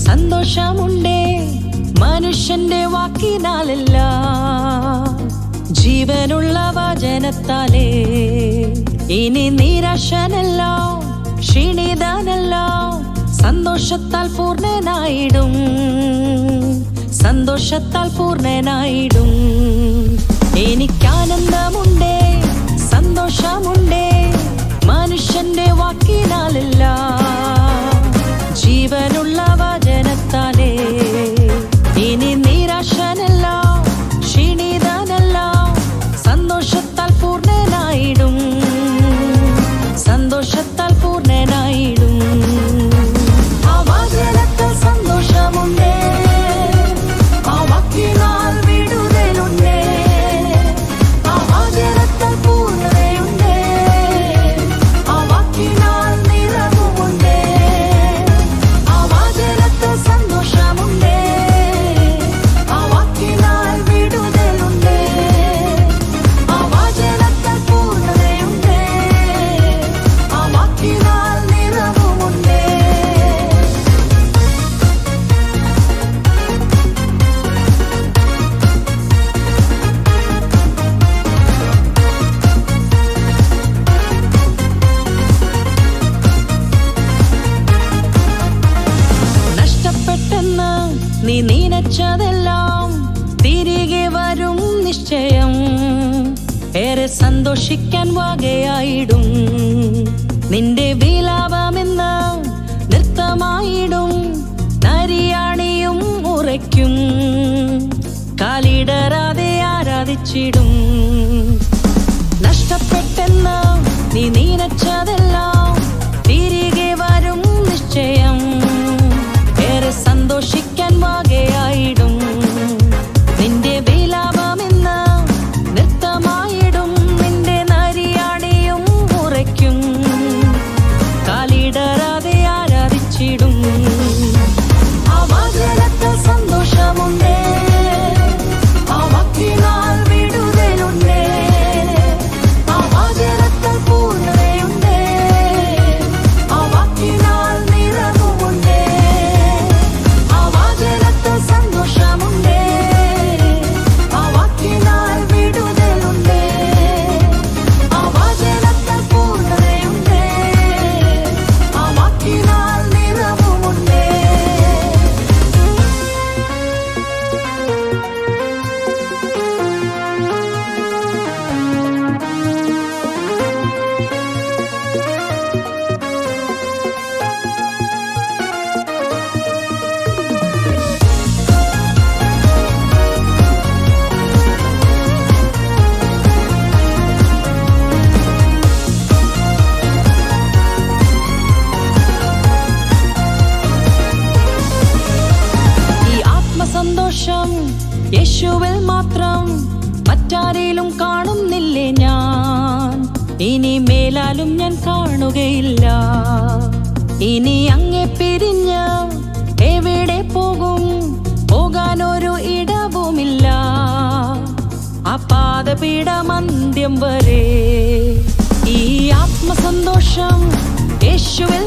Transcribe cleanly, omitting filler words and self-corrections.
സന്തോഷമുണ്ടേ മനുഷ്യന്റെ വാക്കിനാലല്ല, ജീവനുള്ള വചനത്താലേ. ഇനി നിരാശനല്ല, ക്ഷീണിതനല്ല, സന്തോഷത്താൽ പൂർണ്ണനായിടും, സന്തോഷത്താൽ പൂർണ്ണനായിടും. എനിക്കാനന്ദമുണ്ടേ, സന്തോഷമുണ്ടേ മനുഷ്യന്റെ വാക്കിനാലല്ല, ജീവനുള്ള വചനത്താലേ. ഇനി നിരാശനല്ല, ക്ഷീണിതനല്ല, സന്തോഷത്താൽ പൂർണ്ണനായിടും, സന്തോഷത്താൽ പൂർണ്ണനായിടും. ആ വചനത്തിൽ സന്തോഷമുണ്ടേ, ആ വാക്കിനാൽ വിടുതലുണ്ടേ, ആ വചനത്തിൽ പൂർണ്ണതയുണ്ടേ, ആ വാക്കിനാൽ നിറവുമുണ്ടേ. സന്തോഷമുണ്ടേ, ആ വാക്കിനാൽ വിടുതലുണ്ടേ, ആ വചനത്തിൽ പൂർണ്ണതയുണ്ടേ, ആ വാക്കിനാൽ നിറവുമുണ്ടേ. നഷ്ടപ്പെട്ടെന്ന് നീ നനച്ചതെല്ലാം തിരികെ വരും നിശ്ചയം, ഏറെ സന്തോഷിക്കാൻ വകയായിടും. നിന്റെ വിലാപമെന്ന് നൃത്തമായിടും, നരിയാണിയും ഉറയ്ക്കും, കാലിടറാതെ ആരാധിച്ചിടും. നഷ്ടപ്പെട്ടെന്ന് നീ നനച്ചതെല്ലാം തിരികെ വരും നിശ്ചയം, ഏറെ സന്തോഷിക്കാൻ വകയായിടും. നിന്റെ വിലാപമെന്ന് നൃത്തമായിടും, നിന്റെ നരിയാണിയും ഉറയ്ക്കും, കാലിടറാതെ ആരാധിച്ചിടും. ആ വചനത്തിൽ സന്തോഷമുണ്ടേ, ആ വാക്കിനാൽ വിടുതലുണ്ടേ, ആ വചനത്തിൽ പൂർണ്ണതയുണ്ടേ, ആ വാക്കിനാൽ നിറവുമുണ്ടേ. ആ വചനത്തിൽ സന്തോഷമുണ്ടേ, ആ വാക്കിനാൽ വിടുതലുണ്ടേ, ആ വചനത്തിൽ പൂർണ്ണതയുണ്ടേ, ആ വാക്കിനാൽ നിറവുമുണ്ടേ. ഈ ആത്മസന്തോഷം യേശുവിൽ മാത്രം, മറ്റാരിലും കാണുന്നില്ലേ ഞാൻ. ഇനി മേലാലും ഞാൻ കാണുകയില്ല. ഇനി അങ്ങേ പിരിഞ്ഞ് എവിടെ പോകും, പോകാനൊരു ഇടവുമില്ല. ആ പാദപീഠമന്ത്യം വരെ ഈ ആത്മസന്തോഷം യേശുവിൽ